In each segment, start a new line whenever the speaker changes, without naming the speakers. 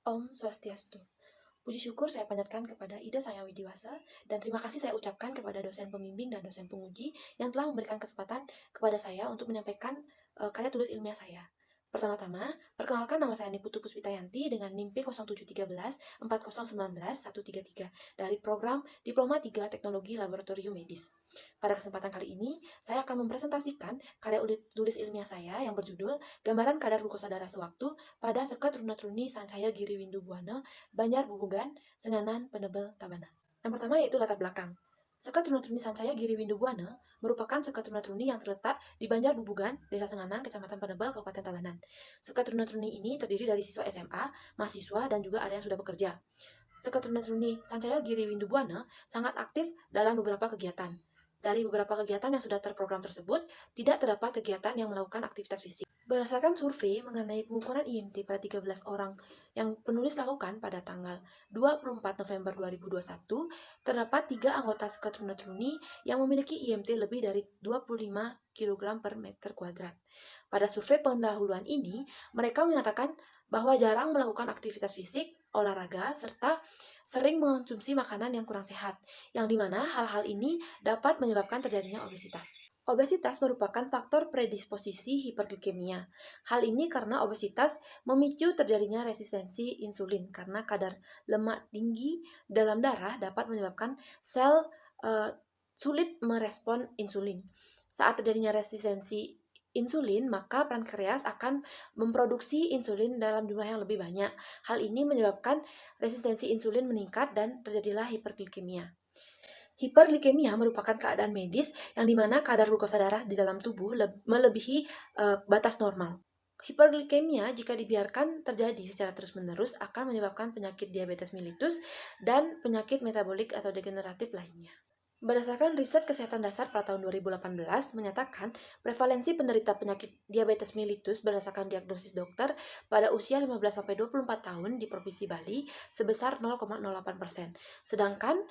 Om Swastiastu. Puji syukur saya panjatkan kepada Ida Saya Widiwasa dan terima kasih saya ucapkan kepada dosen pembimbing dan dosen penguji yang telah memberikan kesempatan kepada saya untuk menyampaikan karya tulis ilmiah saya. Pertama-tama, perkenalkan nama saya Niputu Puspitayanti dengan NIM P0713 4019 133 dari program Diploma 3 Teknologi Laboratorium Medis. Pada kesempatan kali ini, saya akan mempresentasikan karya tulis ilmiah saya yang berjudul Gambaran Kadar Glukosa Darah Sewaktu pada Sekat Runatruni Sancaya Giri Windu Buana, Banjar Bubugan, Senganan Penebel Tabana. Yang pertama yaitu latar belakang. Sekat Runatruni Sancaya Giri Windu Buana merupakan sekat runatruni yang terletak di Banjar Bubugan, Desa Senganan, Kecamatan Penebel, Kabupaten Tabanan. Sekat runatruni ini terdiri dari siswa SMA, mahasiswa, dan juga ada yang sudah bekerja. Sekat runatruni Sancaya Giri Windu Buana sangat aktif dalam beberapa kegiatan. Dari beberapa kegiatan yang sudah terprogram tersebut, tidak terdapat kegiatan yang melakukan aktivitas fisik. Berdasarkan survei mengenai pengukuran IMT pada 13 orang yang penulis lakukan pada tanggal 24 November 2021, terdapat 3 anggota sekat runatruni yang memiliki IMT lebih dari 25 kg per meter kuadrat. Pada survei pendahuluan ini, mereka menyatakan bahwa jarang melakukan aktivitas fisik, olahraga, serta sering mengonsumsi makanan yang kurang sehat, yang dimana hal-hal ini dapat menyebabkan terjadinya obesitas. Obesitas merupakan faktor predisposisi hiperglikemia. Hal ini karena obesitas memicu terjadinya resistensi insulin karena kadar lemak tinggi dalam darah dapat menyebabkan sel sulit merespon insulin. Saat terjadinya resistensi insulin, maka pankreas akan memproduksi insulin dalam jumlah yang lebih banyak. Hal ini menyebabkan resistensi insulin meningkat dan terjadilah hiperglikemia. Hiperglikemia merupakan keadaan medis yang dimana kadar glukosa darah di dalam tubuh melebihi batas normal. Hiperglikemia jika dibiarkan terjadi secara terus-menerus akan menyebabkan penyakit diabetes mellitus dan penyakit metabolik atau degeneratif lainnya. Berdasarkan riset kesehatan dasar pada tahun 2018 menyatakan prevalensi penderita penyakit diabetes mellitus berdasarkan diagnosis dokter pada usia 15-24 tahun di Provinsi Bali sebesar 0,08%. Sedangkan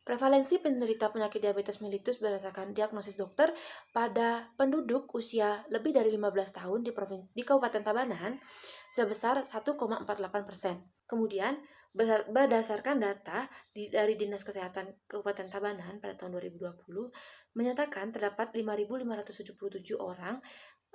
prevalensi penderita penyakit diabetes mellitus berdasarkan diagnosis dokter pada penduduk usia lebih dari 15 tahun di Kabupaten Tabanan sebesar 1,48%. Kemudian, berdasarkan data dari Dinas Kesehatan Kabupaten Tabanan pada tahun 2020 menyatakan terdapat 5.577 orang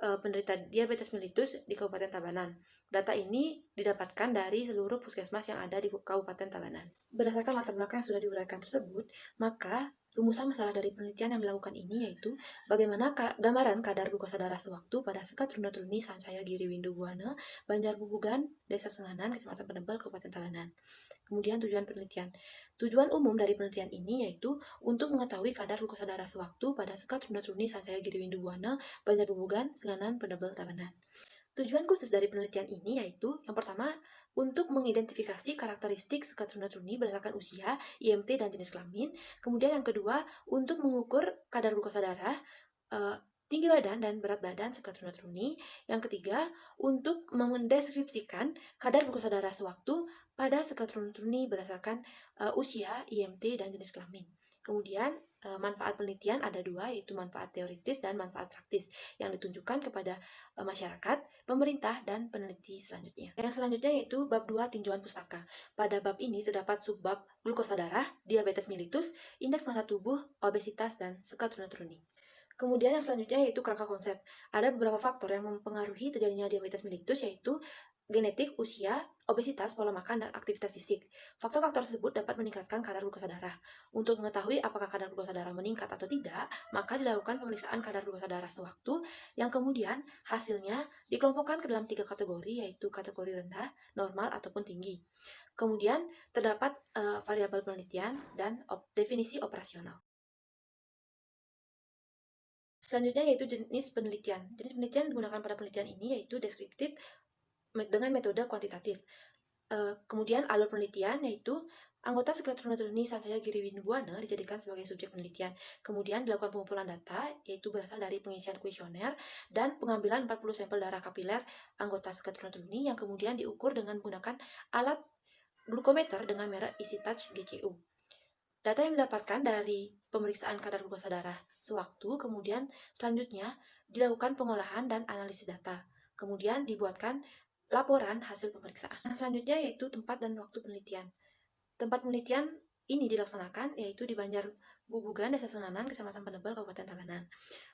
penderita diabetes mellitus di Kabupaten Tabanan. Data ini didapatkan dari seluruh puskesmas yang ada di Kabupaten Tabanan. Berdasarkan latar belakang yang sudah diuraikan tersebut, maka rumusan masalah dari penelitian yang dilakukan ini yaitu bagaimana gambaran kadar glukosa darah sewaktu pada sekat runatruni Sancaya Giri Windu Buana, Banjar Bubugan, Desa Senganan, Kecamatan Penebel, Kabupaten Tabanan. Kemudian tujuan penelitian. Tujuan umum dari penelitian ini yaitu untuk mengetahui kadar glukosa darah sewaktu pada sekat runatruni Sancaya Giri Windu Buana, Banjar Bubugan, Senganan, Penebel, Tabanan. Tujuan khusus dari penelitian ini yaitu yang pertama, untuk mengidentifikasi karakteristik sekat runatruni berdasarkan usia, IMT, dan jenis kelamin. Kemudian yang kedua, untuk mengukur kadar glukosa darah, tinggi badan dan berat badan sekat runatruni. Yang ketiga, untuk mendeskripsikan kadar glukosa darah sewaktu pada sekat runatruni berdasarkan usia, IMT, dan jenis kelamin. Kemudian manfaat penelitian ada dua, yaitu manfaat teoritis dan manfaat praktis yang ditunjukkan kepada masyarakat, pemerintah, dan peneliti selanjutnya. Yang selanjutnya yaitu bab 2 tinjauan pustaka. Pada bab ini terdapat subbab glukosa darah, diabetes mellitus, indeks massa tubuh, obesitas, dan sekat runatruni. Kemudian yang selanjutnya yaitu kerangka konsep. Ada beberapa faktor yang mempengaruhi terjadinya diabetes mellitus yaitu genetik, usia, obesitas, pola makan, dan aktivitas fisik. Faktor-faktor tersebut dapat meningkatkan kadar glukosa darah. Untuk mengetahui apakah kadar glukosa darah meningkat atau tidak, maka dilakukan pemeriksaan kadar glukosa darah sewaktu yang kemudian hasilnya dikelompokkan ke dalam 3 kategori, yaitu kategori rendah, normal, ataupun tinggi. Kemudian terdapat variabel penelitian dan definisi operasional. Selanjutnya yaitu jenis penelitian. Jenis penelitian yang digunakan pada penelitian ini yaitu deskriptif dengan metode kuantitatif. Kemudian alur penelitian yaitu anggota sekat runatruni Sancaya Giri Windu Buana dijadikan sebagai subjek penelitian. Kemudian dilakukan pengumpulan data yaitu berasal dari pengisian kuesioner dan pengambilan 40 sampel darah kapiler anggota sekat runatruni yang kemudian diukur dengan menggunakan alat glukometer dengan merek EasyTouch GCU. Data yang didapatkan dari pemeriksaan kadar glukosa darah sewaktu, kemudian selanjutnya dilakukan pengolahan dan analisis data. Kemudian dibuatkan laporan hasil pemeriksaan. Nah, selanjutnya yaitu tempat dan waktu penelitian. Tempat penelitian ini dilaksanakan yaitu di Banjar Bubugan, Desa Senganan, Kecamatan Penebel, Kabupaten Tabanan.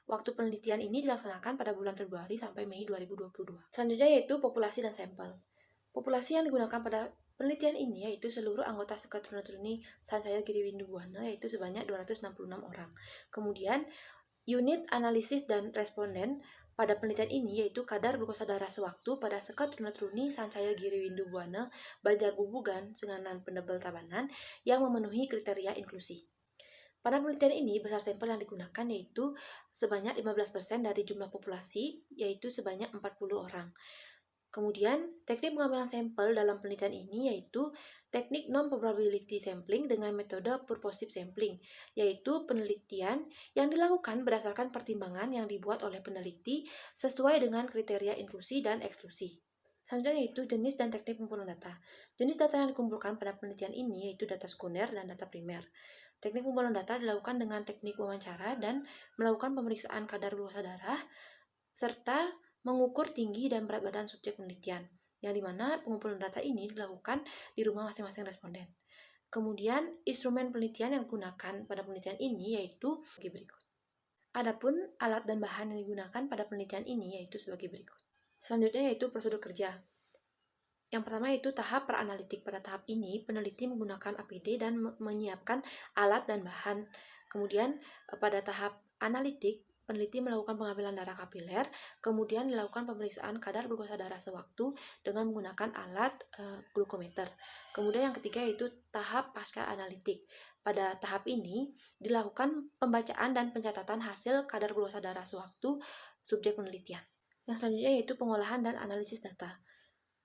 Waktu penelitian ini dilaksanakan pada bulan Februari sampai Mei 2022. Selanjutnya yaitu populasi dan sampel. Populasi yang digunakan pada penelitian ini yaitu seluruh anggota Sekat Tuna-Truni Sansaya Giriwindu Buana yaitu sebanyak 266 orang. Kemudian unit analisis dan responden pada penelitian ini yaitu kadar glukosa darah sewaktu pada Sekat Tuna-Truni Sansaya Giriwindu Buana, Banjar Bubugan, Senganan, Penebel, Tabanan yang memenuhi kriteria inklusi. Pada penelitian ini, besar sampel yang digunakan yaitu sebanyak 15% dari jumlah populasi, yaitu sebanyak 40 orang. Kemudian, teknik pengambilan sampel dalam penelitian ini yaitu teknik non-probability sampling dengan metode purposive sampling, yaitu penelitian yang dilakukan berdasarkan pertimbangan yang dibuat oleh peneliti sesuai dengan kriteria inklusi dan eksklusi. Selanjutnya yaitu jenis dan teknik pengumpulan data. Jenis data yang dikumpulkan pada penelitian ini yaitu data sekunder dan data primer. Teknik pengumpulan data dilakukan dengan teknik wawancara dan melakukan pemeriksaan kadar glukosa darah, serta mengukur tinggi dan berat badan subjek penelitian, yang dimana pengumpulan data ini dilakukan di rumah masing-masing responden. Kemudian, instrumen penelitian yang digunakan pada penelitian ini yaitu sebagai berikut. Adapun alat dan bahan yang digunakan pada penelitian ini yaitu sebagai berikut. Selanjutnya yaitu prosedur kerja. Yang pertama yaitu tahap peranalitik. Pada tahap ini, peneliti menggunakan APD dan menyiapkan alat dan bahan. Kemudian, pada tahap analitik, peneliti melakukan pengambilan darah kapiler, kemudian dilakukan pemeriksaan kadar glukosa darah sewaktu dengan menggunakan alat glukometer. Kemudian yang ketiga yaitu tahap pasca analitik. Pada tahap ini, dilakukan pembacaan dan pencatatan hasil kadar glukosa darah sewaktu subjek penelitian. Yang selanjutnya yaitu pengolahan dan analisis data.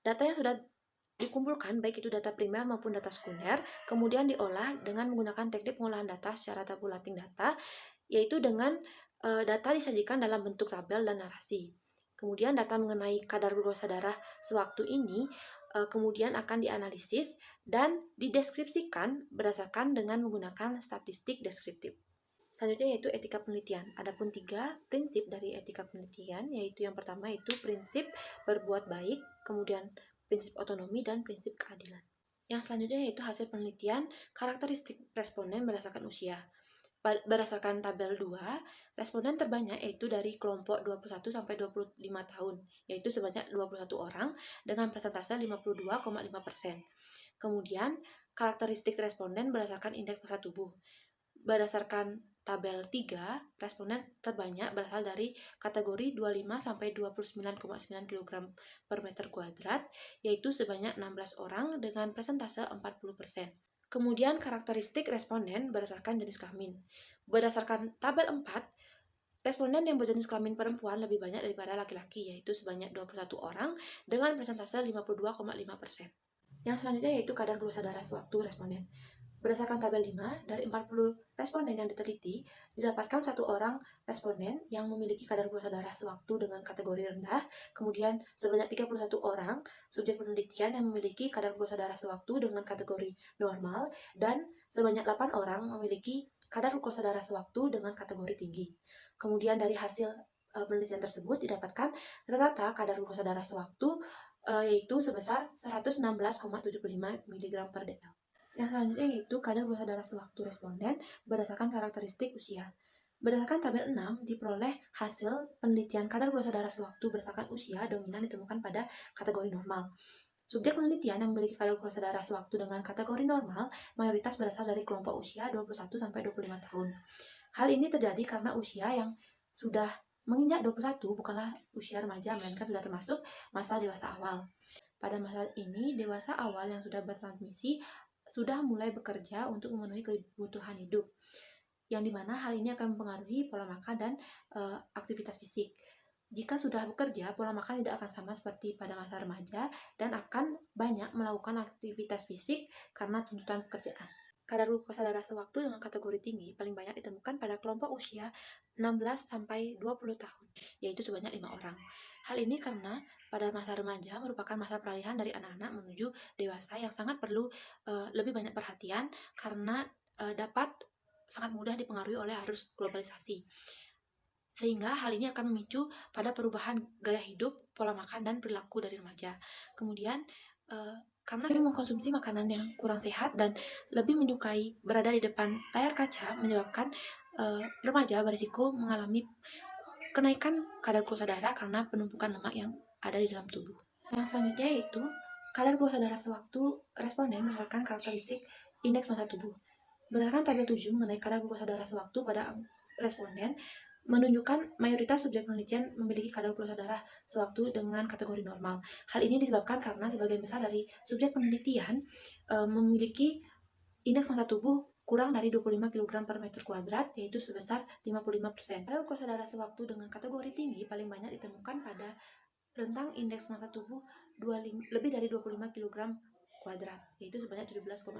Data yang sudah dikumpulkan, baik itu data primer maupun data sekunder, kemudian diolah dengan menggunakan teknik pengolahan data secara tabulating data, yaitu dengan data disajikan dalam bentuk tabel dan narasi. Kemudian data mengenai kadar glukosa darah sewaktu ini kemudian akan dianalisis dan dideskripsikan berdasarkan dengan menggunakan statistik deskriptif. Selanjutnya yaitu etika penelitian. Adapun 3 prinsip dari etika penelitian, yaitu yang pertama yaitu prinsip berbuat baik, kemudian prinsip otonomi, dan prinsip keadilan. Yang selanjutnya yaitu hasil penelitian, karakteristik responden berdasarkan usia. Berdasarkan tabel 2, responden terbanyak yaitu dari kelompok 21 sampai 25 tahun, yaitu sebanyak 21 orang dengan persentase 52,5%. Kemudian, karakteristik responden berdasarkan indeks massa tubuh. Berdasarkan tabel 3, responden terbanyak berasal dari kategori 25 sampai 29,9 kg per meter kuadrat, yaitu sebanyak 16 orang dengan persentase 40%. Kemudian karakteristik responden berdasarkan jenis kelamin. Berdasarkan tabel 4, responden yang berjenis kelamin perempuan lebih banyak daripada laki-laki, yaitu sebanyak 21 orang dengan persentase 52,5%. Yang selanjutnya yaitu kadar glukosa darah sewaktu responden. Berdasarkan tabel 5, dari 40 responden yang diteliti, didapatkan 1 orang responden yang memiliki kadar glukosa darah sewaktu dengan kategori rendah, kemudian sebanyak 31 orang subjek penelitian yang memiliki kadar glukosa darah sewaktu dengan kategori normal, dan sebanyak 8 orang memiliki kadar glukosa darah sewaktu dengan kategori tinggi. Kemudian dari hasil penelitian tersebut didapatkan rata kadar glukosa darah sewaktu yaitu sebesar 116,75 mg per dl. Yang selanjutnya yaitu kadar glukosa darah sewaktu responden berdasarkan karakteristik usia. Berdasarkan tabel 6, diperoleh hasil penelitian kadar glukosa darah sewaktu berdasarkan usia dominan ditemukan pada kategori normal. Subjek penelitian yang memiliki kadar glukosa darah sewaktu dengan kategori normal mayoritas berasal dari kelompok usia 21 sampai 25 tahun. Hal ini terjadi karena usia yang sudah menginjak 21 bukanlah usia remaja, melainkan sudah termasuk masa dewasa awal. Pada masa ini, dewasa awal yang sudah bertransmisi sudah mulai bekerja untuk memenuhi kebutuhan hidup, yang dimana hal ini akan mempengaruhi pola makan dan aktivitas fisik. Jika sudah bekerja, pola makan tidak akan sama seperti pada masa remaja dan akan banyak melakukan aktivitas fisik karena tuntutan pekerjaan. Kadar glukosa darah sewaktu dengan kategori tinggi paling banyak ditemukan pada kelompok usia 16 sampai 20 tahun, yaitu sebanyak 5 orang. Hal ini karena pada masa remaja merupakan masa peralihan dari anak-anak menuju dewasa yang sangat perlu lebih banyak perhatian karena dapat sangat mudah dipengaruhi oleh arus globalisasi. Sehingga hal ini akan memicu pada perubahan gaya hidup pola makan dan perilaku dari remaja. Kemudian karena kami mengkonsumsi makanan yang kurang sehat dan lebih menyukai berada di depan layar kaca, menyebabkan remaja berisiko mengalami kenaikan kadar glukosa darah karena penumpukan lemak yang ada di dalam tubuh. Yang selanjutnya yaitu kadar glukosa darah sewaktu responden berdasarkan karakteristik indeks massa tubuh. Berdasarkan tabel 7 mengenai kadar glukosa darah sewaktu pada responden, menunjukkan mayoritas subjek penelitian memiliki kadar glukosa darah sewaktu dengan kategori normal. Hal ini disebabkan karena sebagian besar dari subjek penelitian memiliki indeks massa tubuh kurang dari 25 kg per meter kuadrat, yaitu sebesar 55%. Kadar glukosa darah sewaktu dengan kategori tinggi paling banyak ditemukan pada rentang indeks massa tubuh lebih dari 25 kg kuadrat, yaitu sebanyak 17,5%.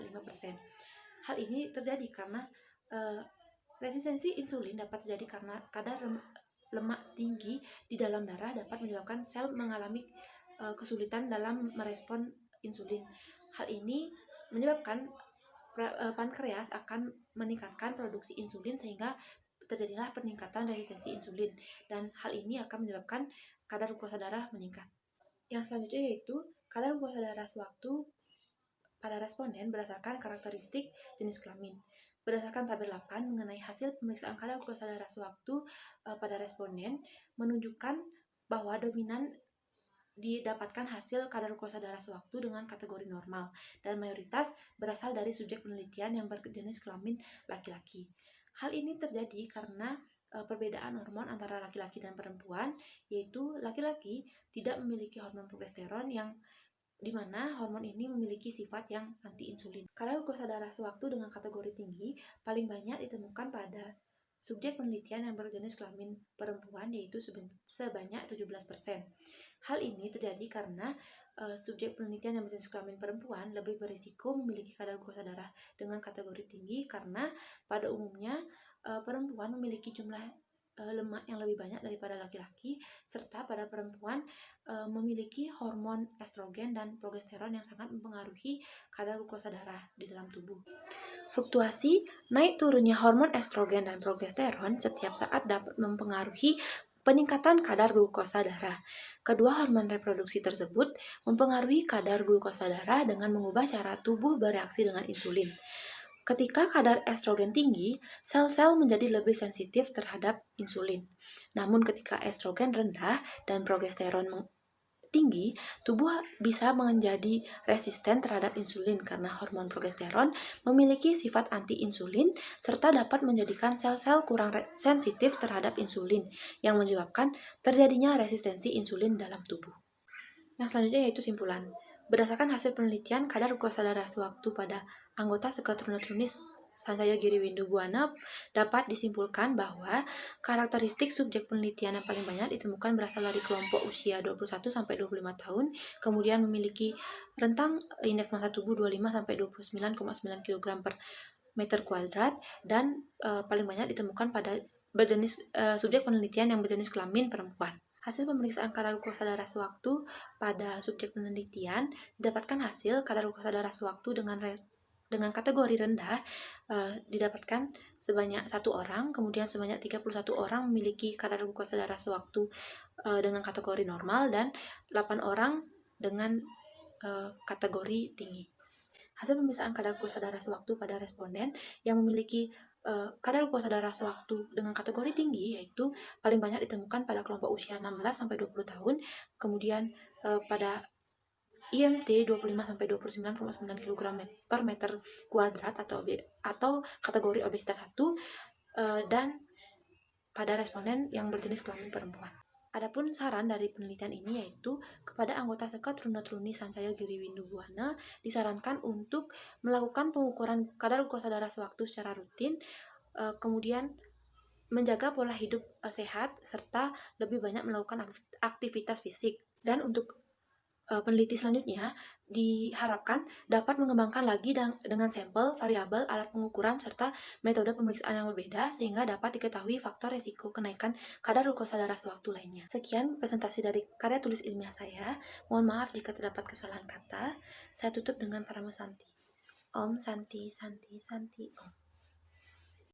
Hal ini terjadi karena resistensi insulin dapat terjadi karena kadar lemak tinggi di dalam darah dapat menyebabkan sel mengalami kesulitan dalam merespon insulin. Hal ini menyebabkan pankreas akan meningkatkan produksi insulin sehingga terjadilah peningkatan resistensi insulin, dan hal ini akan menyebabkan kadar glukosa darah meningkat. Yang selanjutnya yaitu kadar glukosa darah sewaktu pada responden berdasarkan karakteristik jenis kelamin. Berdasarkan tabel 8 mengenai hasil pemeriksaan kadar glukosa darah sewaktu pada responden menunjukkan bahwa dominan didapatkan hasil kadar glukosa darah sewaktu dengan kategori normal dan mayoritas berasal dari subjek penelitian yang berjenis kelamin laki-laki. Hal ini terjadi karena perbedaan hormon antara laki-laki dan perempuan, yaitu laki-laki tidak memiliki hormon progesteron yang dimana hormon ini memiliki sifat yang anti-insulin. Kadar glukosa darah sewaktu dengan kategori tinggi paling banyak ditemukan pada subjek penelitian yang berjenis kelamin perempuan, yaitu sebanyak 17%. Hal ini terjadi karena subjek penelitian yang berjenis kelamin perempuan lebih berisiko memiliki kadar glukosa darah dengan kategori tinggi karena pada umumnya perempuan memiliki jumlah lemak yang lebih banyak daripada laki-laki, serta pada perempuan memiliki hormon estrogen dan progesteron yang sangat mempengaruhi kadar glukosa darah di dalam tubuh. Fluktuasi naik turunnya hormon estrogen dan progesteron setiap saat dapat mempengaruhi peningkatan kadar glukosa darah. Kedua hormon reproduksi tersebut mempengaruhi kadar glukosa darah dengan mengubah cara tubuh bereaksi dengan insulin. Ketika kadar estrogen tinggi, sel-sel menjadi lebih sensitif terhadap insulin. Namun ketika estrogen rendah dan progesteron tinggi, tubuh bisa menjadi resisten terhadap insulin karena hormon progesteron memiliki sifat anti-insulin serta dapat menjadikan sel-sel kurang sensitif terhadap insulin yang menyebabkan terjadinya resistensi insulin dalam tubuh. Yang selanjutnya yaitu simpulan. Berdasarkan hasil penelitian kadar glukosa darah sewaktu pada anggota Squatronothromys Sansaya Giriwindu Buana dapat disimpulkan bahwa karakteristik subjek penelitian yang paling banyak ditemukan berasal dari kelompok usia 21-25 tahun, kemudian memiliki rentang indeks massa tubuh 25-29,9 kg per meter kuadrat, dan paling banyak ditemukan pada subjek penelitian yang berjenis kelamin perempuan. Hasil pemeriksaan kadar glukosa darah sewaktu pada subjek penelitian didapatkan hasil kadar glukosa darah sewaktu dengan kategori rendah didapatkan sebanyak 1 orang, kemudian sebanyak 31 orang memiliki kadar glukosa darah sewaktu dengan kategori normal, dan 8 orang dengan kategori tinggi. Hasil pemeriksaan kadar glukosa darah sewaktu pada responden yang memiliki kadar glukosa darah sewaktu dengan kategori tinggi yaitu paling banyak ditemukan pada kelompok usia 16-20 tahun, kemudian pada IMT 25-29,9 kg per meter kuadrat atau kategori obesitas 1, dan pada responden yang berjenis kelamin perempuan. Adapun saran dari penelitian ini yaitu kepada anggota Squatronothromys Sansaya Giriwindu Buana disarankan untuk melakukan pengukuran kadar glukosa darah sewaktu secara rutin, kemudian menjaga pola hidup sehat serta lebih banyak melakukan aktivitas fisik. Dan untuk peneliti selanjutnya diharapkan dapat mengembangkan lagi dengan sampel, variabel, alat pengukuran, serta metode pemeriksaan yang berbeda sehingga dapat diketahui faktor resiko kenaikan kadar glukosa darah sewaktu lainnya. Sekian presentasi dari karya tulis ilmiah saya. Mohon maaf jika terdapat kesalahan kata. Saya tutup dengan Parama Santi. Om Santi Santi Santi Om.